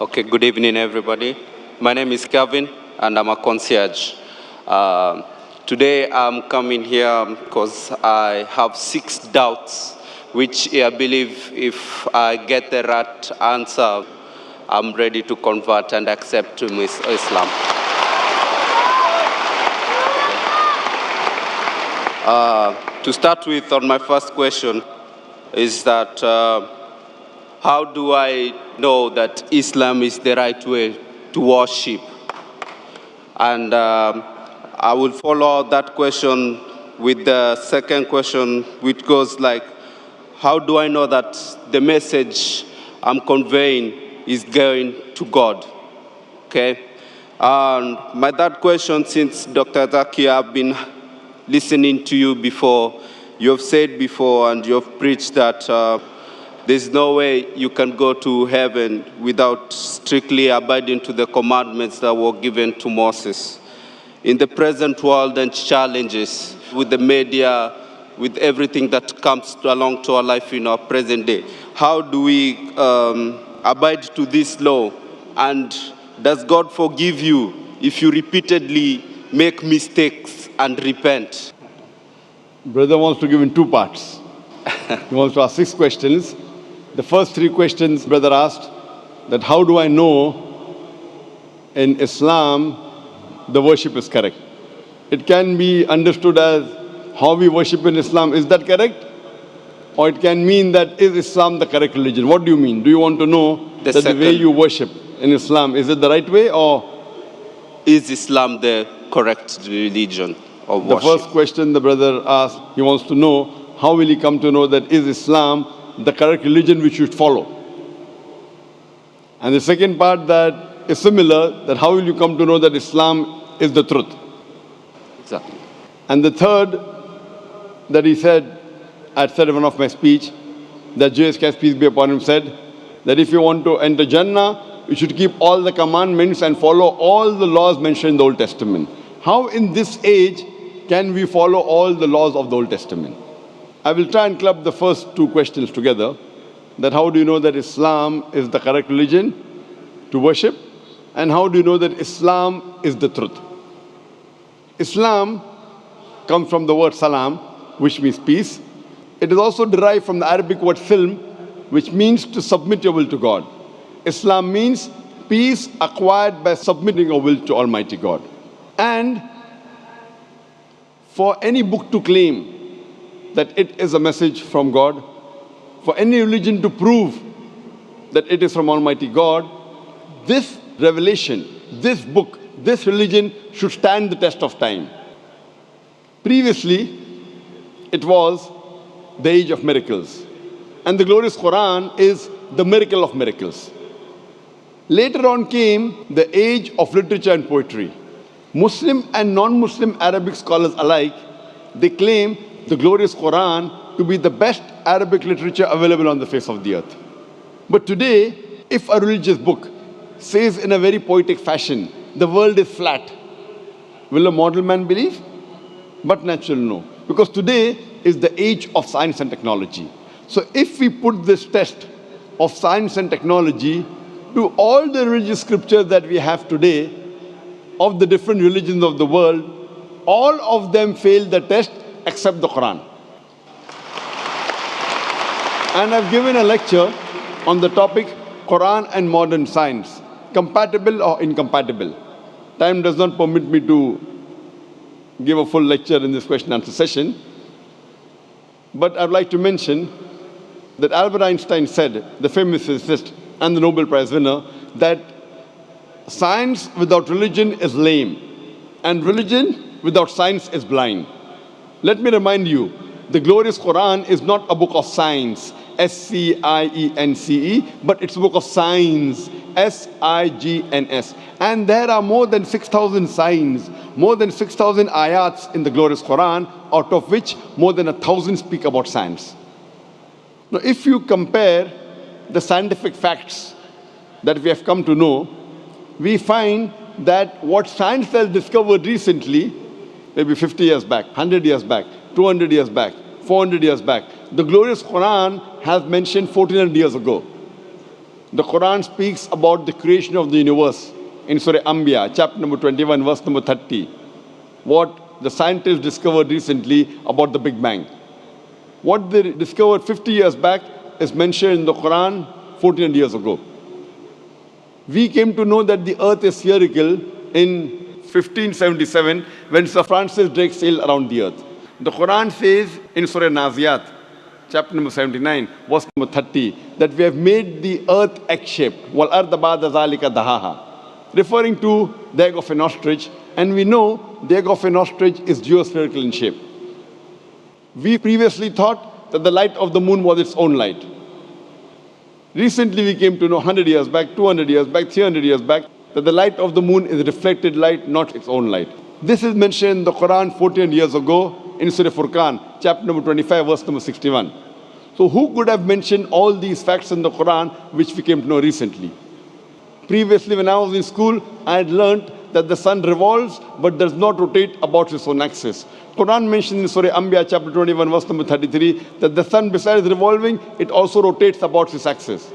Okay, good evening, everybody. My name is Gavin, and I'm a concierge. Today, I'm coming here because I have 6 doubts, which I believe if I get the right answer, I'm ready to convert and accept to Islam. To start with, on my first question, is that how do I know that Islam is the right way to worship? And I will follow that question with the second question, which goes like, how do I know that the message I'm conveying is going to God? Okay? And my third question, since Dr. Zakir, I've been listening to you before, you have said before and you have preached that there's no way you can go to heaven without strictly abiding to the commandments that were given to Moses. In the present world and challenges with the media, with everything that comes along to our life in our present day, how do we abide to this law? And does God forgive you if you repeatedly make mistakes and repent? Brother wants to give in 2 parts. He wants to ask 6 questions. The first 3 questions, brother asked, that how do I know in Islam the worship is correct? It can be understood as how we worship in Islam, is that correct? Or it can mean that is Islam the correct religion? What do you mean? Do you want to know that the way you worship in Islam, is it the right way, or is Islam the correct religion of worship? The first question the brother asked, he wants to know how will he come to know that is Islam the correct religion we should follow? And the second part that is similar, that how will you come to know that Islam is the truth? Exactly. And the third that he said, I said in one of my speech, that JSK, peace be upon him, said that if you want to enter Jannah, you should keep all the commandments and follow all the laws mentioned in the Old Testament. How in this age can we follow all the laws of the Old Testament? I will try and club the first 2 questions together. That how do you know that Islam is the correct religion to worship? And how do you know that Islam is the truth? Islam comes from the word salam, which means peace. It is also derived from the Arabic word silm, which means to submit your will to God. Islam means peace acquired by submitting your will to Almighty God. And for any book to claim that it is a message from God, for any religion to prove that it is from Almighty God, this revelation, this book, this religion should stand the test of time. Previously, it was the age of miracles. And the glorious Quran is the miracle of miracles. Later on came the age of literature and poetry. Muslim and non-Muslim Arabic scholars alike, they claim the glorious Quran to be the best Arabic literature available on the face of the earth. But today, if a religious book says in a very poetic fashion, the world is flat, will a mortal man believe? But natural, no. Because today is the age of science and technology. So if we put this test of science and technology to all the religious scriptures that we have today, of the different religions of the world, all of them fail the test except the Quran. And I've given a lecture on the topic Quran and modern science, compatible or incompatible. Time does not permit me to give a full lecture in this question and answer session. But I'd like to mention that Albert Einstein said, the famous physicist and the Nobel Prize winner, that science without religion is lame, and religion without science is blind. Let me remind you, the glorious Quran is not a book of science, S-C-I-E-N-C-E, but it's a book of signs, S-I-G-N-S. And there are more than 6,000 signs, more than 6,000 ayats in the glorious Quran, out of which more than 1,000 speak about science. Now, if you compare the scientific facts that we have come to know, we find that what science has discovered recently, maybe 50 years back, 100 years back, 200 years back, 400 years back, the glorious Quran has mentioned 1400 years ago. The Quran speaks about the creation of the universe in Surah Anbiya, chapter number 21, verse number 30. What the scientists discovered recently about the Big Bang. What they discovered 50 years back is mentioned in the Quran 1400 years ago. We came to know that the earth is spherical in 1577 when Sir Francis Drake sailed around the earth. The Quran says in Surah Naziyat, chapter number 79, verse number 30, that we have made the earth egg-shaped, wal arda ba'da zalika dahaha, referring to the egg of an ostrich, and we know the egg of an ostrich is geospherical in shape. We previously thought that the light of the moon was its own light. Recently we came to know 100 years back, 200 years back, 300 years back, that the light of the moon is reflected light, not its own light. This is mentioned in the Quran 14 years ago in Surah Furqan, chapter number 25, verse number 61. So who could have mentioned all these facts in the Quran which we came to know recently? Previously, when I was in school, I had learned that the sun revolves but does not rotate about its own axis. Quran mentioned in Surah Anbiya, chapter 21, verse number 33, that the sun, besides revolving, it also rotates about its axis.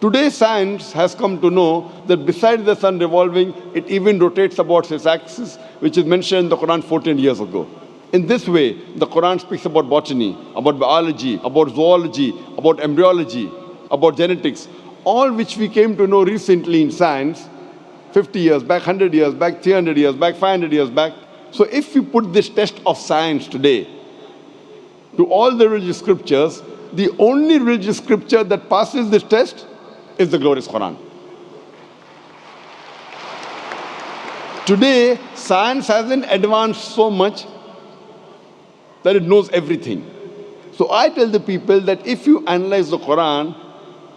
Today, science has come to know that besides the sun revolving, it even rotates about its axis, which is mentioned in the Quran 14 years ago. In this way, the Quran speaks about botany, about biology, about zoology, about embryology, about genetics, all which we came to know recently in science, 50 years back, 100 years back, 300 years back, 500 years back. So if we put this test of science today to all the religious scriptures, the only religious scripture that passes this test is the glorious Quran. Today, science hasn't advanced so much that it knows everything. So I tell the people that if you analyze the Quran,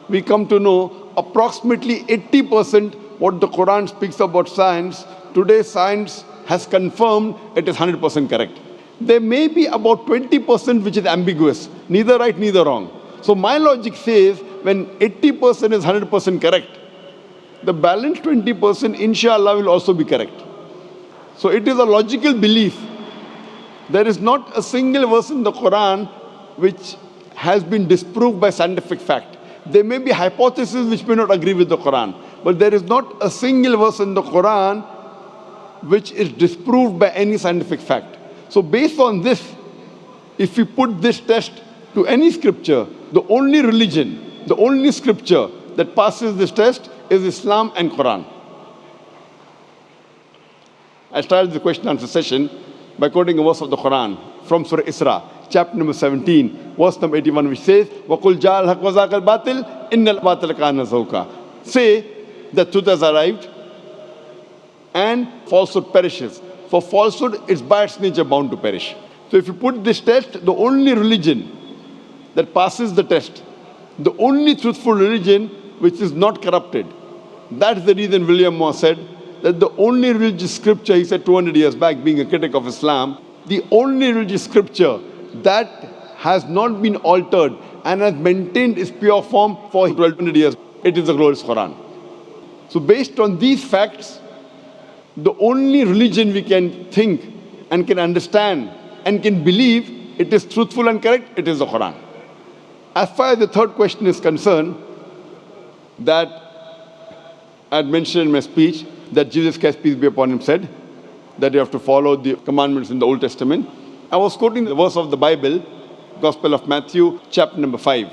we come to know approximately 80% what the Quran speaks about science. Today, science has confirmed it is 100% correct. There may be about 20% which is ambiguous, neither right, neither wrong. So my logic says when 80% is 100% correct, the balance 20% inshallah will also be correct. So it is a logical belief. There is not a single verse in the Quran which has been disproved by scientific fact. There may be hypotheses which may not agree with the Quran, but there is not a single verse in the Quran which is disproved by any scientific fact. So based on this, if we put this test to any scripture, the only religion, the only scripture that passes this test is Islam and Quran. I started the question answer session by quoting a verse of the Quran from Surah Isra, chapter number 17, verse number 81, which says, وَقُلْ جَاءَ الْحَقُّ وَزَاقَ الْبَاطِلِ إِنَّ الْبَاطِلَ كَانَ زَهُوقًا. Say that truth has arrived and falsehood perishes. For falsehood is by its nature bound to perish. So if you put this test, the only religion that passes the test, the only truthful religion which is not corrupted, that's the reason William Moore said that the only religious scripture, he said 200 years back, being a critic of Islam, the only religious scripture that has not been altered and has maintained its pure form for 1200 years, it is the glorious Quran. So based on these facts, the only religion we can think and can understand and can believe it is truthful and correct, it is the Quran. As far as the third question is concerned, that I had mentioned in my speech that Jesus Christ, peace be upon him, said that you have to follow the commandments in the Old Testament. I was quoting the verse of the Bible, Gospel of Matthew, chapter number 5,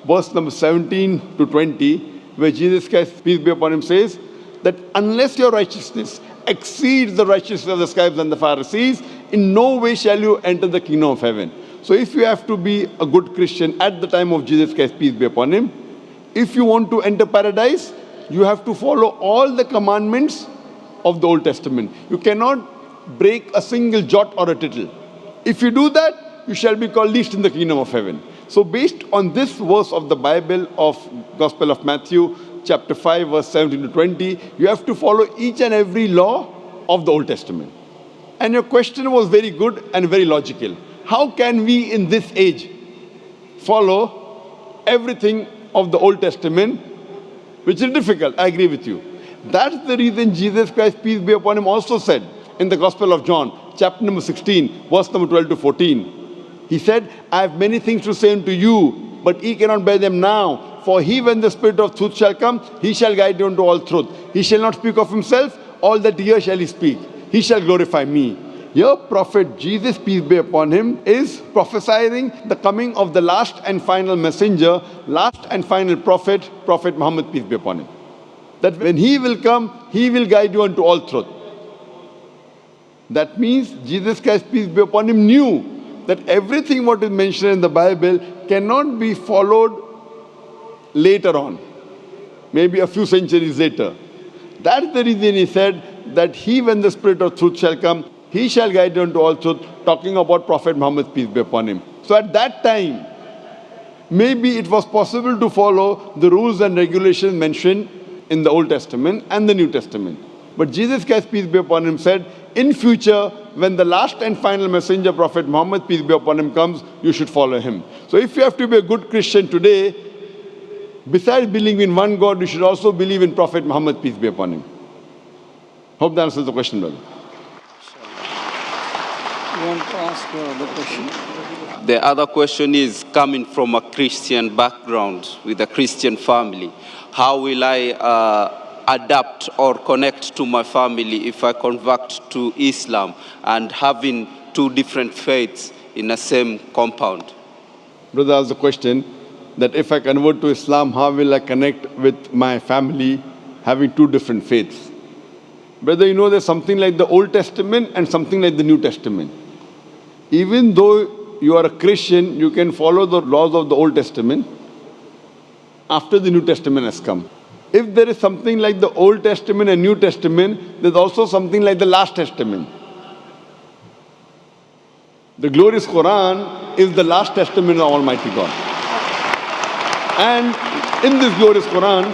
verse number 17 to 20, where Jesus Christ, peace be upon him, says that unless your righteousness exceeds the righteousness of the scribes and the Pharisees, in no way shall you enter the kingdom of heaven. So if you have to be a good Christian at the time of Jesus Christ, peace be upon him, if you want to enter paradise, you have to follow all the commandments of the Old Testament. You cannot break a single jot or a tittle. If you do that, you shall be called least in the kingdom of heaven. So based on this verse of the Bible of Gospel of Matthew, chapter 5, verse 17 to 20, you have to follow each and every law of the Old Testament. And your question was very good and very logical. How can we in this age follow everything of the Old Testament, which is difficult? I agree with you. That's the reason Jesus Christ, peace be upon him, also said in the Gospel of John, chapter number 16, verse number 12 to 14. He said, I have many things to say unto you, but ye cannot bear them now. For he, when the Spirit of truth shall come, he shall guide you into all truth. He shall not speak of himself, all that he hears shall he speak. He shall glorify me. Here, Prophet Jesus, peace be upon him, is prophesying the coming of the last and final messenger, last and final prophet, Prophet Muhammad, peace be upon him. That when he will come, he will guide you unto all truth. That means Jesus Christ, peace be upon him, knew that everything what is mentioned in the Bible cannot be followed later on, maybe a few centuries later. That's the reason he said that he, when the Spirit of truth shall come, he shall guide you unto all truth, talking about Prophet Muhammad, peace be upon him. So at that time, maybe it was possible to follow the rules and regulations mentioned in the Old Testament and the New Testament. But Jesus Christ, peace be upon him, said, in future, when the last and final messenger, Prophet Muhammad, peace be upon him, comes, you should follow him. So if you have to be a good Christian today, besides believing in one God, you should also believe in Prophet Muhammad, peace be upon him. Hope that answers the question, brother. You want to ask the question? The other question is, coming from a Christian background with a Christian family, how will I adapt or connect to my family if I convert to Islam and having two different faiths in the same compound? Brother asked the question that if I convert to Islam, how will I connect with my family having two different faiths? Brother, you know there's something like the Old Testament and something like the New Testament. Even though you are a Christian, you can follow the laws of the Old Testament after the New Testament has come. If there is something like the Old Testament and New Testament, there's also something like the Last Testament. The glorious Quran is the Last Testament of Almighty God. And in this glorious Quran,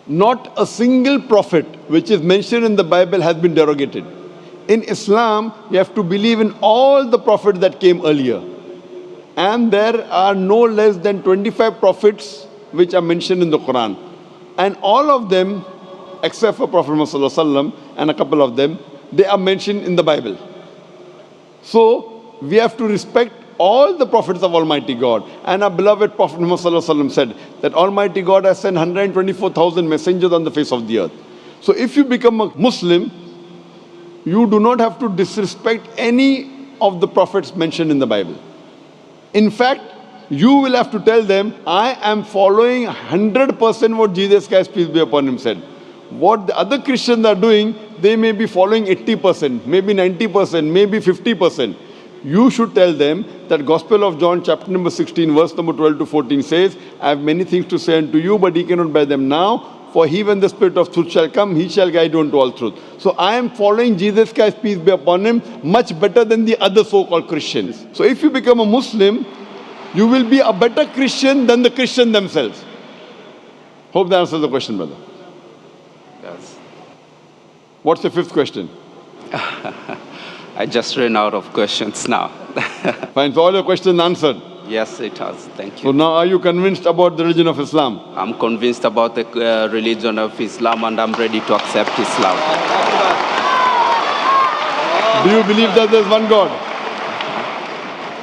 not a single prophet which is mentioned in the Bible has been derogated. In Islam, you have to believe in all the prophets that came earlier. And there are no less than 25 prophets which are mentioned in the Quran. And all of them, except for Prophet Muhammad and a couple of them, they are mentioned in the Bible. So, we have to respect all the prophets of Almighty God. And our beloved Prophet Muhammad said that Almighty God has sent 124,000 messengers on the face of the earth. So if you become a Muslim, you do not have to disrespect any of the prophets mentioned in the Bible. In fact, you will have to tell them, I am following 100% what Jesus Christ, peace be upon him, said. What the other Christians are doing, they may be following 80%, maybe 90%, maybe 50%. You should tell them that Gospel of John chapter number 16 verse number 12 to 14 says, I have many things to say unto you, but ye cannot bear them now. For he, when the Spirit of truth shall come, he shall guide you unto all truth. So I am following Jesus Christ, peace be upon him, much better than the other so-called Christians. So if you become a Muslim, you will be a better Christian than the Christians themselves. Hope that answers the question, brother. Yes. What's the fifth question? I just ran out of questions now. Fine, so all your questions answered. Yes, it has. Thank So you. now are you convinced about the religion of Islam? I'm convinced about the religion of Islam and I'm ready to accept Islam. Do you believe that there is one God?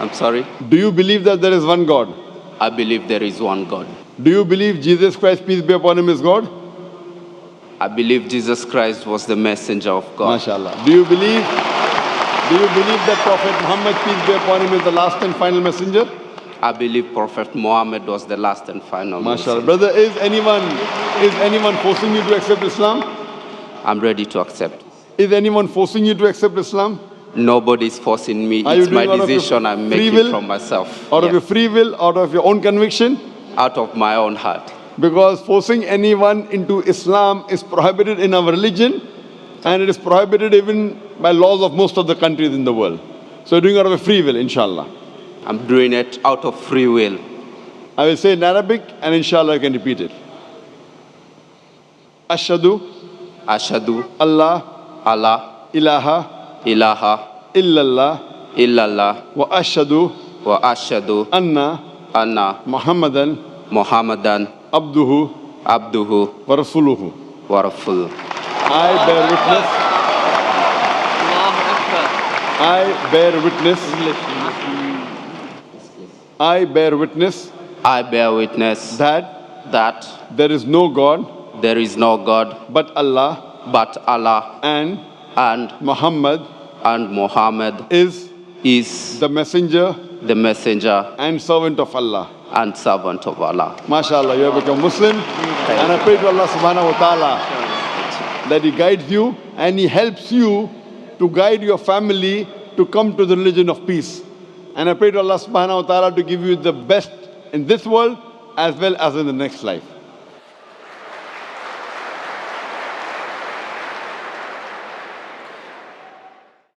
I'm sorry? Do you believe that there is one God? I believe there is one God. Do you believe Jesus Christ, peace be upon him, is God? I believe Jesus Christ was the messenger of God. MashaAllah. Do you believe that Prophet Muhammad, peace be upon him, is the last and final messenger? I believe Prophet Muhammad was the last and final MashaAllah. messenger. Brother, is anyone forcing you to accept Islam? I'm ready to accept. Is anyone forcing you to accept Islam? Nobody is forcing me. Are you It's my doing out of your decision I'm free making will? from myself. Out of Yes. your free will, out of your own conviction? Out of my own heart. Because forcing anyone into Islam is prohibited in our religion, and it is prohibited even by laws of most of the countries in the world. So you're doing it out of a free will, inshallah. I'm doing it out of free will. I will say in Arabic, and inshallah I can repeat it. Ashhadu Ashhadu Allah Allah ilaha ilaha illallah illallah wa ashhadu wa ashhadu anna anna Muhammadan Muhammadan abduhu abduhu wa rasuluhu. wa rasuluh. I bear witness. I bear witness. I bear witness I bear witness that there is no God there is no God but Allah, but Allah, and and Muhammad Muhammad is is the messenger the messenger and servant of Allah. and servant of Allah. MashaAllah, you have become Muslim. And I pray to Allah subhanahu wa ta'ala that He guides you and He helps you to guide your family to come to the religion of peace. And I pray to Allah subhanahu wa ta'ala to give you the best in this world as well as in the next life.